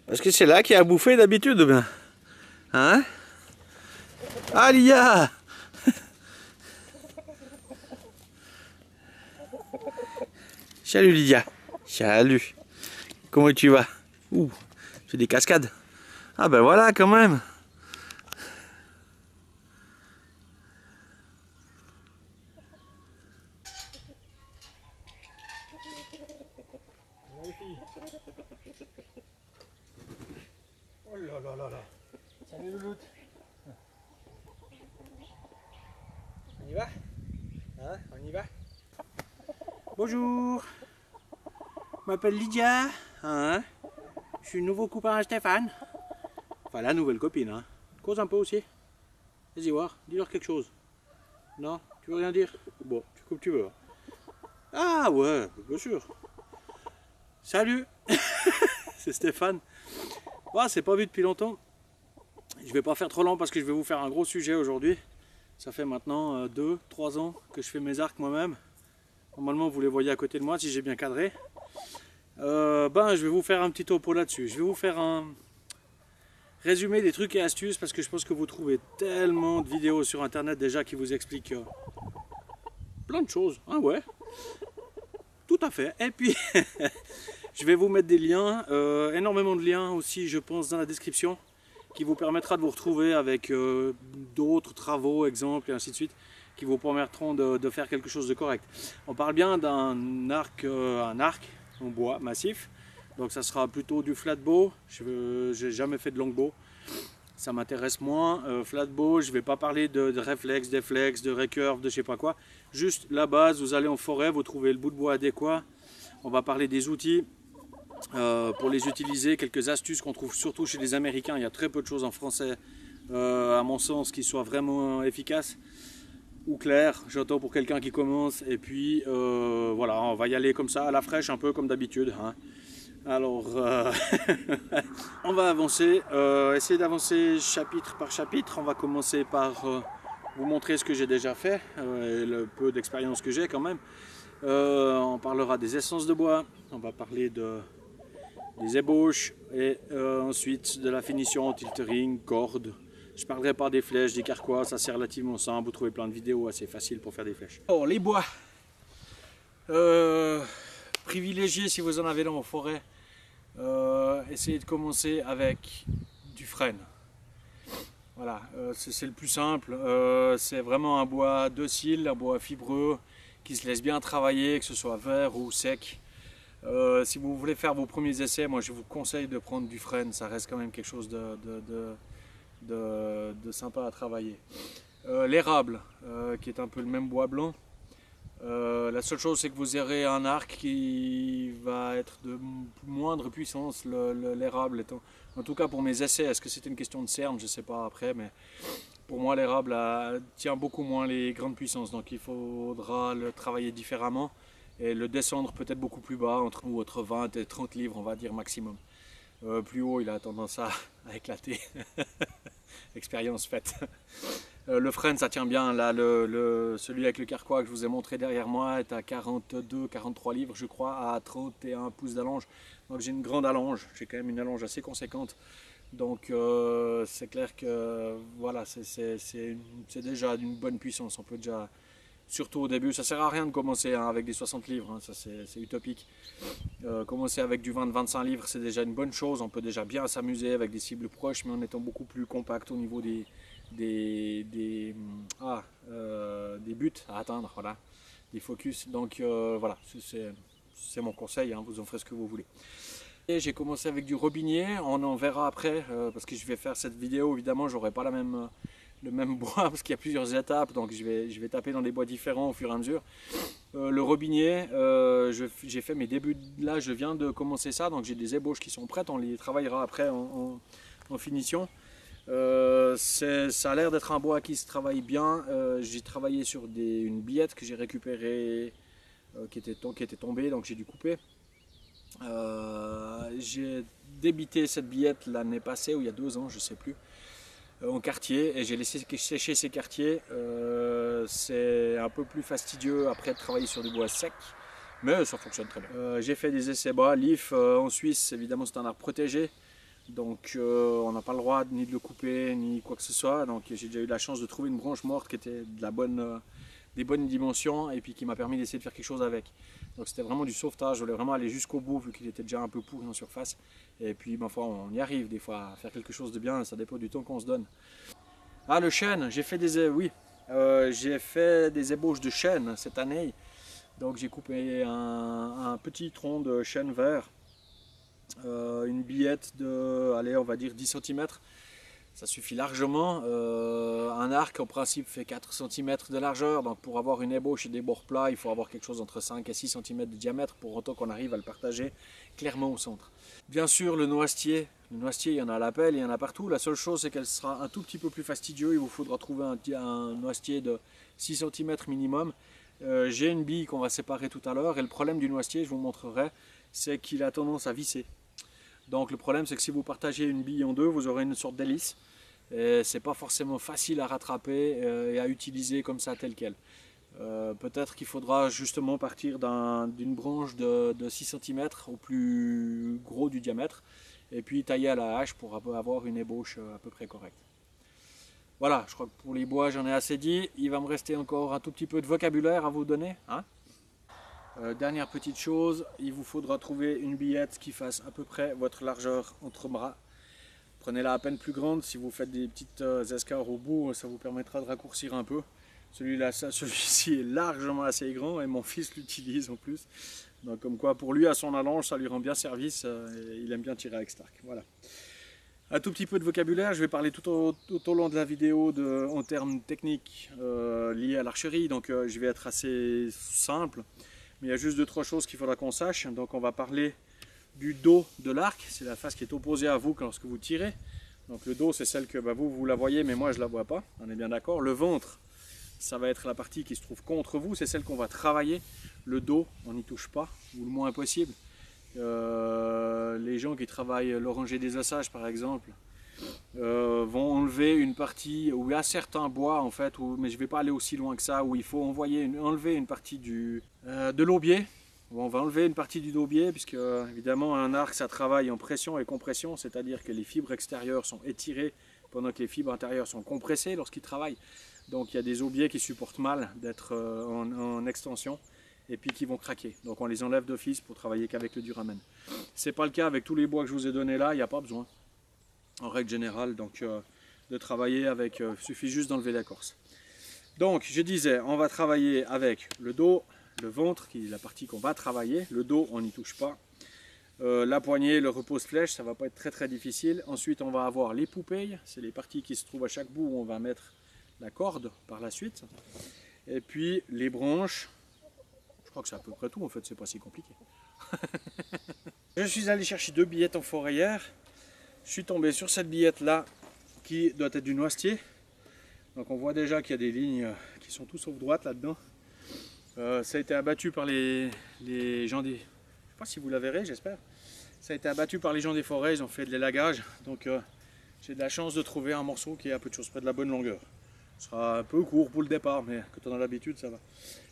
Parce que c'est là qu'il y a à bouffer d'habitude, ben. Hein? Ah, Lia! Salut Lydia. Salut. Comment tu vas? Ouh, c'est des cascades. Ah ben voilà quand même. Oh là là là là. Salut Louloute. On y va? Hein? On y va? Bonjour. Je m'appelle Lydia. Hein? Je suis le nouveau copain à Stéphane. Enfin la nouvelle copine. Hein? Cause un peu aussi. Vas-y voir, dis-leur quelque chose. Non? Tu veux rien dire? Bon, tu comme tu veux. Ah ouais, bien sûr. Salut. C'est Stéphane. Ouais, c'est pas vu depuis longtemps. Je vais pas faire trop long parce que je vais vous faire un gros sujet aujourd'hui. Ça fait maintenant 2-3 ans que je fais mes arcs moi-même. Normalement vous les voyez à côté de moi si j'ai bien cadré. Je vais vous faire un petit topo là-dessus. Je vais vous faire un résumé des trucs et astuces parce que je pense que vous trouvez tellement de vidéos sur internet déjà qui vous expliquent plein de choses. Ah ouais, tout à fait. Et puis je vais vous mettre des liens, énormément de liens aussi je pense dans la description qui vous permettra de vous retrouver avec d'autres travaux, exemples et ainsi de suite qui vous permettront de faire quelque chose de correct. On parle bien d'un arc, en bois massif, donc ça sera plutôt du flatbow. Je n'ai jamais fait de longbow, ça m'intéresse moins. Flatbow, je ne vais pas parler de réflexe, d'efflex, de recurve, de je sais pas quoi. Juste la base, vous allez en forêt, vous trouvez le bout de bois adéquat. On va parler des outils pour les utiliser, quelques astuces qu'on trouve surtout chez les Américains. Il y a très peu de choses en français, à mon sens, qui soient vraiment efficaces ou claires. J'entends pour quelqu'un qui commence. Et puis voilà, on va y aller comme ça, à la fraîche, un peu comme d'habitude. Hein. Alors, on va avancer, essayer d'avancer chapitre par chapitre. On va commencer par vous montrer ce que j'ai déjà fait, et le peu d'expérience que j'ai quand même. On parlera des essences de bois, on va parler des ébauches et ensuite de la finition, tiltering, cordes. Je parlerai pas des flèches, des carquois, ça c'est relativement simple, vous trouvez plein de vidéos assez faciles pour faire des flèches. Alors les bois, privilégiez si vous en avez dans vos forêts, essayez de commencer avec du frêne. Voilà, c'est le plus simple, c'est vraiment un bois docile, un bois fibreux, qui se laisse bien travailler, que ce soit vert ou sec. Si vous voulez faire vos premiers essais, moi je vous conseille de prendre du frêne, ça reste quand même quelque chose de sympa à travailler. L'érable, qui est un peu le même bois blanc, la seule chose c'est que vous aurez un arc qui va être de moindre puissance, l'érable étant, en tout cas pour mes essais, est-ce que c'était une question de cerne, je ne sais pas après, mais pour moi l'érable tient beaucoup moins les grandes puissances, donc il faudra le travailler différemment et le descendre peut-être beaucoup plus bas, entre 20 et 30 livres on va dire maximum. Plus haut il a tendance à éclater, expérience faite. Le frêne ça tient bien, là celui avec le carquois que je vous ai montré derrière moi est à 42-43 livres je crois, à 31 pouces d'allonge, donc j'ai une grande allonge, j'ai quand même une allonge assez conséquente, donc c'est clair que voilà, c'est déjà d'une bonne puissance, on peut déjà, surtout au début, ça sert à rien de commencer hein, avec des 60 livres, hein, ça c'est utopique. Commencer avec du 20-25 livres c'est déjà une bonne chose, on peut déjà bien s'amuser avec des cibles proches mais en étant beaucoup plus compact au niveau des buts à atteindre, voilà, des focus, donc voilà, c'est mon conseil, hein, vous en ferez ce que vous voulez. J'ai commencé avec du robinier, on en verra après, parce que je vais faire cette vidéo, évidemment j'aurai pas le même bois parce qu'il y a plusieurs étapes, donc je vais taper dans des bois différents au fur et à mesure. Le robinier, j'ai fait mes débuts, là je viens de commencer ça, donc j'ai des ébauches qui sont prêtes, on les travaillera après en finition. Ça a l'air d'être un bois qui se travaille bien, j'ai travaillé sur une billette que j'ai récupérée, qui était tombée, donc j'ai dû couper. J'ai débité cette billette l'année passée ou il y a 2 ans, je ne sais plus. en quartier et j'ai laissé sécher ces quartiers. C'est un peu plus fastidieux après de travailler sur du bois sec, mais ça fonctionne très bien. J'ai fait des essais bas. L'IF en Suisse, évidemment, c'est un arbre protégé. Donc on n'a pas le droit ni de le couper ni quoi que ce soit. Donc j'ai déjà eu la chance de trouver une branche morte qui était de la bonne, des bonnes dimensions et puis qui m'a permis d'essayer de faire quelque chose avec. Donc c'était vraiment du sauvetage, je voulais vraiment aller jusqu'au bout vu qu'il était déjà un peu pourri en surface. Et puis ma foi, on y arrive des fois à faire quelque chose de bien, ça dépend du temps qu'on se donne. Ah, le chêne, j'ai fait j'ai fait des ébauches de chêne cette année. Donc j'ai coupé un petit tronc de chêne vert. Une billette de, allez, on va dire 10 cm, ça suffit largement. Un arc en principe fait 4 cm de largeur, donc pour avoir une ébauche et des bords plats, il faut avoir quelque chose entre 5 et 6 cm de diamètre pour autant qu'on arrive à le partager clairement au centre. Bien sûr, le noisetier, il y en a à la pelle, il y en a partout. La seule chose, c'est qu'elle sera un tout petit peu plus fastidieux. Il vous faudra trouver un noisetier de 6 cm minimum. J'ai une bille qu'on va séparer tout à l'heure, et le problème du noisetier, je vous montrerai, c'est qu'il a tendance à visser. Donc le problème, c'est que si vous partagez une bille en deux, vous aurez une sorte d'hélice. Et c'est pas forcément facile à rattraper et à utiliser comme ça tel quel. Peut-être qu'il faudra justement partir d'une branche de 6 cm au plus gros du diamètre et puis tailler à la hache pour avoir une ébauche à peu près correcte. Voilà, je crois que pour les bois j'en ai assez dit. Il va me rester encore un tout petit peu de vocabulaire à vous donner, hein. Dernière petite chose, il vous faudra trouver une billette qui fasse à peu près votre largeur entre bras. Prenez-la à peine plus grande, si vous faites des petites escarres au bout, ça vous permettra de raccourcir un peu. Celui-ci est largement assez grand et mon fils l'utilise en plus. Donc comme quoi pour lui à son allonge, ça lui rend bien service, et il aime bien tirer avec Stark. Voilà. Un tout petit peu de vocabulaire, je vais parler tout au long de la vidéo en termes techniques liés à l'archerie, donc je vais être assez simple. Mais il y a juste 2-3 choses qu'il faudra qu'on sache. Donc on va parler du dos de l'arc, c'est la face qui est opposée à vous lorsque vous tirez. Donc le dos, c'est celle que vous la voyez, mais moi je la vois pas, on est bien d'accord. Le ventre, ça va être la partie qui se trouve contre vous, c'est celle qu'on va travailler. Le dos, on n'y touche pas, ou le moins possible. Les gens qui travaillent l'oranger des ossages par exemple, vont enlever une partie où il y a certains bois en fait, mais je ne vais pas aller aussi loin que ça, où il faut enlever une partie de l'aubier. On va enlever une partie du daubier puisque évidemment un arc ça travaille en pression et compression, c'est-à-dire que les fibres extérieures sont étirées pendant que les fibres intérieures sont compressées lorsqu'il travaille. Donc il y a des aubiers qui supportent mal d'être en extension et puis qui vont craquer. Donc on les enlève d'office pour travailler qu'avec le duramen. Ce n'est pas le cas avec tous les bois que je vous ai donnés là, il n'y a pas besoin en règle générale donc, de travailler avec, il suffit juste d'enlever l'écorce. Donc je disais, on va travailler avec le dos, le ventre qui est la partie qu'on va travailler, le dos on n'y touche pas, la poignée, le repose-flèche, ça va pas être très difficile. Ensuite on va avoir les poupées, c'est les parties qui se trouvent à chaque bout où on va mettre la corde par la suite. Et puis les branches, je crois que c'est à peu près tout en fait, c'est pas si compliqué. Je suis allé chercher 2 billettes en forêt hier. Je suis tombé sur cette billette là qui doit être du noisetier. Donc on voit déjà qu'il y a des lignes qui sont tout sauf droites là-dedans. Ça a été abattu par les gens des... Je ne sais pas si vous la verrez, j'espère. Ça a été abattu par les gens des forêts, ils ont fait de l'élagage. Donc j'ai de la chance de trouver un morceau qui est à peu de choses près de la bonne longueur. Ce sera un peu court pour le départ, mais quand on a l'habitude, ça va.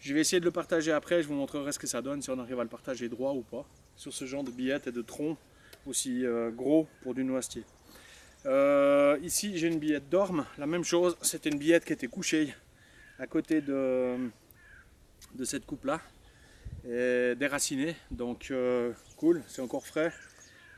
Je vais essayer de le partager après, je vous montrerai ce que ça donne, si on arrive à le partager droit ou pas. Sur ce genre de billettes et de troncs aussi gros pour du noisetier. Ici j'ai une billette d'orme, la même chose, c'était une billette qui était couchée à côté de cette coupe là, et déracinée, donc cool, c'est encore frais.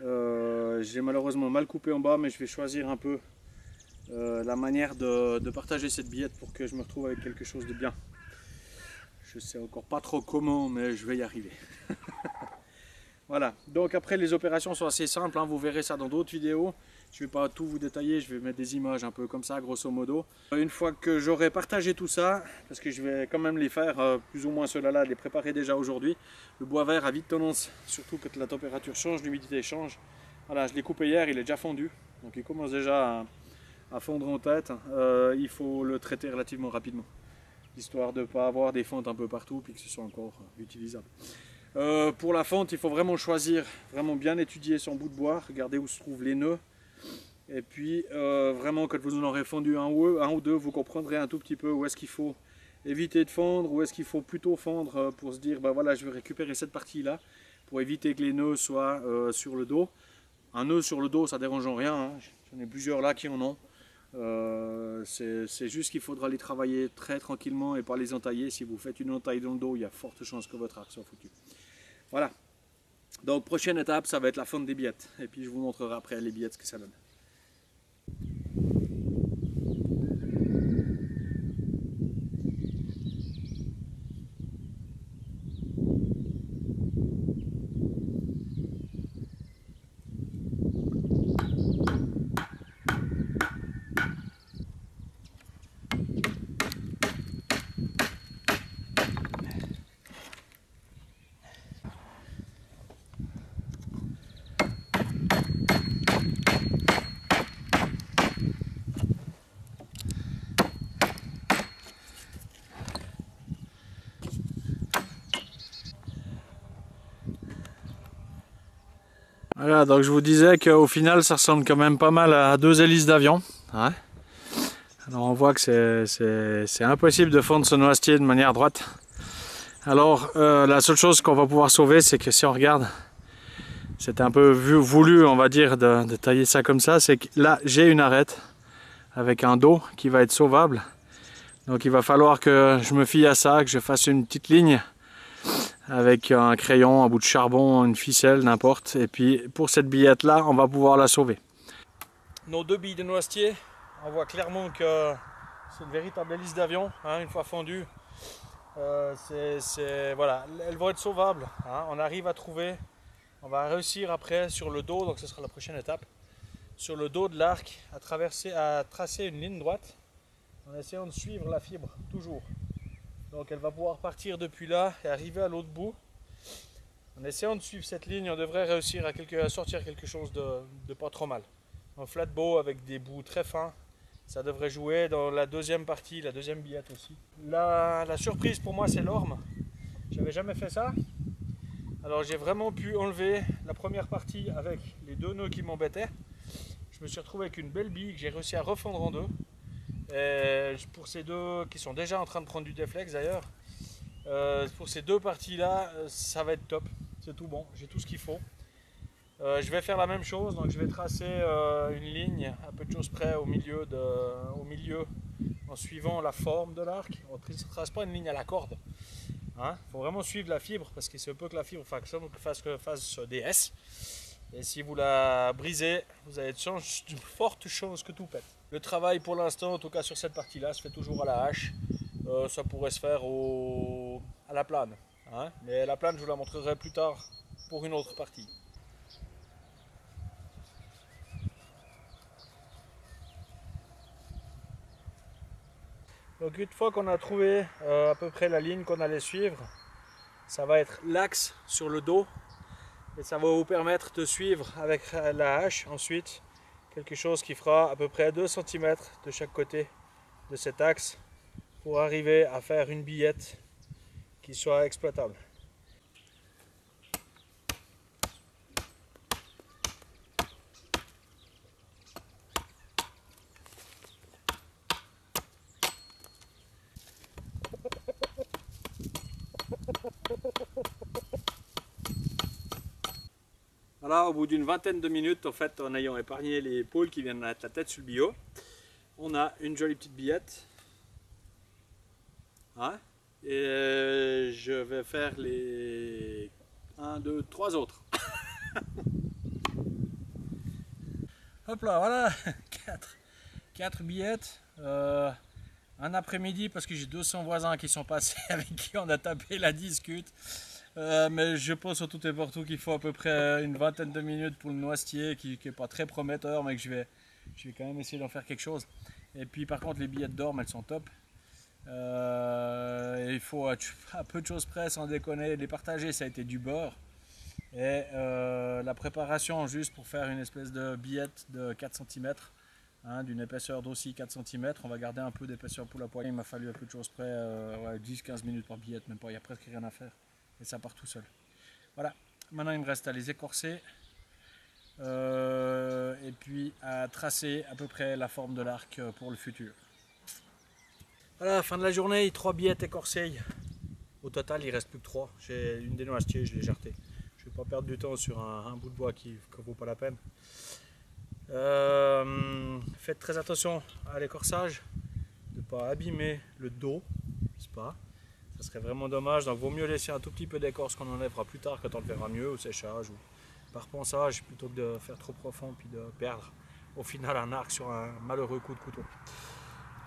J'ai malheureusement mal coupé en bas, mais je vais choisir un peu la manière de partager cette billette pour que je me retrouve avec quelque chose de bien. Je sais encore pas trop comment, mais je vais y arriver. Voilà, donc après les opérations sont assez simples, hein, vous verrez ça dans d'autres vidéos. Je ne vais pas tout vous détailler, je vais mettre des images un peu comme ça, grosso modo. Une fois que j'aurai partagé tout ça, parce que je vais quand même les faire, plus ou moins ceux-là, les préparer déjà aujourd'hui. Le bois vert a vite tendance, surtout quand la température change, l'humidité change. Voilà, je l'ai coupé hier, il est déjà fondu, donc il commence déjà à fondre en tête. Il faut le traiter relativement rapidement, histoire de ne pas avoir des fentes un peu partout, puis que ce soit encore utilisable. Pour la fente, il faut vraiment choisir, vraiment bien étudier son bout de bois, regarder où se trouvent les nœuds. Et puis vraiment quand vous en aurez fondu un ou deux, vous comprendrez un tout petit peu où est-ce qu'il faut éviter de fondre, où est-ce qu'il faut plutôt fondre pour se dire, ben voilà, je vais récupérer cette partie-là pour éviter que les nœuds soient sur le dos. Un nœud sur le dos, ça dérange en rien, hein. J'en ai plusieurs là qui en ont. C'est juste qu'il faudra les travailler très tranquillement et pas les entailler. Si vous faites une entaille dans le dos, il y a forte chance que votre arc soit foutu. Voilà. Donc prochaine étape, ça va être la fonte des billettes. Et puis je vous montrerai après les billettes ce que ça donne. Voilà, donc je vous disais qu'au final ça ressemble quand même pas mal à deux hélices d'avion. Ouais. Alors on voit que c'est impossible de fondre ce noisetier de manière droite. Alors la seule chose qu'on va pouvoir sauver, c'est que si on regarde, c'est un peu voulu on va dire de tailler ça comme ça, c'est que là j'ai une arête avec un dos qui va être sauvable. Donc il va falloir que je me fie à ça, que je fasse une petite ligne avec un crayon, un bout de charbon, une ficelle, n'importe. Et puis pour cette billette là, on va pouvoir la sauver. Nos deux billes de noisetier, on voit clairement que c'est une véritable hélice d'avion, hein, une fois fondue. Voilà, elles vont être sauvables, hein. On arrive à trouver, on va réussir après sur le dos, donc ce sera la prochaine étape, sur le dos de l'arc, à tracer une ligne droite en essayant de suivre la fibre, toujours. Donc elle va pouvoir partir depuis là et arriver à l'autre bout. En essayant de suivre cette ligne, on devrait réussir à sortir quelque chose de pas trop mal. Un flatbow avec des bouts très fins, ça devrait jouer dans la deuxième partie, la deuxième billette aussi. La surprise pour moi, c'est l'orme. J'avais jamais fait ça. Alors j'ai vraiment pu enlever la première partie avec les deux nœuds qui m'embêtaient. Je me suis retrouvé avec une belle bille que j'ai réussi à refondre en deux. Et pour ces deux qui sont déjà en train de prendre du déflex d'ailleurs, pour ces deux parties là, ça va être top, c'est tout bon, j'ai tout ce qu'il faut. Je vais faire la même chose, donc je vais tracer une ligne à peu de choses près au milieu en suivant la forme de l'arc. On ne trace pas une ligne à la corde, hein. Faut vraiment suivre la fibre parce qu'il se peut que la fibre fasse des S. Et si vous la brisez, vous avez de fortes chances que tout pète. Le travail pour l'instant, en tout cas sur cette partie-là, se fait toujours à la hache. Ça pourrait se faire à la plane, hein. Mais la plane, je vous la montrerai plus tard pour une autre partie. Donc une fois qu'on a trouvé à peu près la ligne qu'on allait suivre, ça va être l'axe sur le dos. Et ça va vous permettre de suivre avec la hache ensuite quelque chose qui fera à peu près 2 cm de chaque côté de cet axe pour arriver à faire une billette qui soit exploitable. Voilà, au bout d'une vingtaine de minutes, en fait, en ayant épargné les pôles qui viennent mettre la tête sur le billot, on a une jolie petite billette. Hein, et je vais faire les 1, 2, 3 autres. Hop là, voilà, 4 billettes. Un après-midi parce que j'ai 200 voisins qui sont passés avec qui on a tapé la discute. Mais je pense au tout et partout qu'il faut à peu près une vingtaine de minutes pour le noisetier qui n'est pas très prometteur, mais que je vais quand même essayer d'en faire quelque chose. Et puis par contre les billettes d'orme elles sont top. Il faut à peu de choses près, sans déconner, les partager, ça a été du beurre. Et la préparation juste pour faire une espèce de billette de 4 cm, hein, d'une épaisseur d'aussi 4 cm, on va garder un peu d'épaisseur pour la poignée. Il m'a fallu à peu de choses près 10-15 minutes par billette, même pas, il n'y a presque rien à faire. Et ça part tout seul. Voilà, maintenant il me reste à les écorcer Et puis à tracer à peu près la forme de l'arc pour le futur. Voilà, fin de la journée, 3 billettes écorcées. Au total, il reste plus que 3. J'ai une des noisetiers, je l'ai jarté. Je ne vais pas perdre du temps sur un bout de bois qui ne vaut pas la peine. Faites très attention à l'écorçage, de ne pas abîmer le dos, n'est-ce pas? Ça serait vraiment dommage, donc vaut mieux laisser un tout petit peu d'écorce qu'on enlèvera plus tard quand on le verra mieux au séchage ou par ponçage plutôt que de faire trop profond puis de perdre au final un arc sur un malheureux coup de couteau.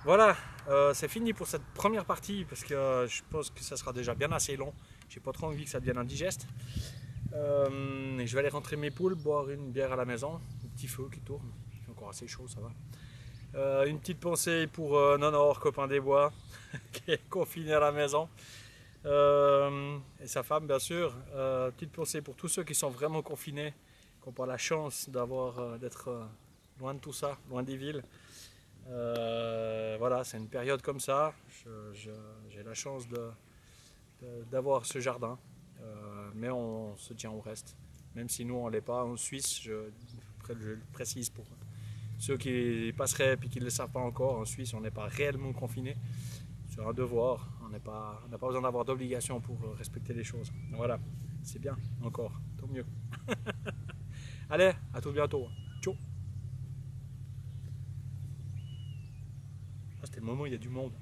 Voilà, c'est fini pour cette première partie parce que je pense que ça sera déjà bien assez long. J'ai pas trop envie que ça devienne indigeste. Je vais aller rentrer mes poules, boire une bière à la maison, un petit feu qui tourne, il fait encore assez chaud, ça va. Une petite pensée pour Nonor, copain des bois, qui est confiné à la maison. Et sa femme bien sûr. Petite pensée pour tous ceux qui sont vraiment confinés, qui n'ont pas la chance d'être loin de tout ça, loin des villes. Voilà, c'est une période comme ça. J'ai la chance d'avoir ce jardin, mais on se tient au reste. Même si nous on ne l'est pas en Suisse, je le précise pour ceux qui passeraient et qui ne le savent pas encore, en Suisse on n'est pas réellement confiné. C'est un devoir, on n'a pas besoin d'avoir d'obligation pour respecter les choses. Voilà, c'est bien encore, tant mieux. Allez, à tout bientôt. Ciao. C'était le moment où il y a du monde.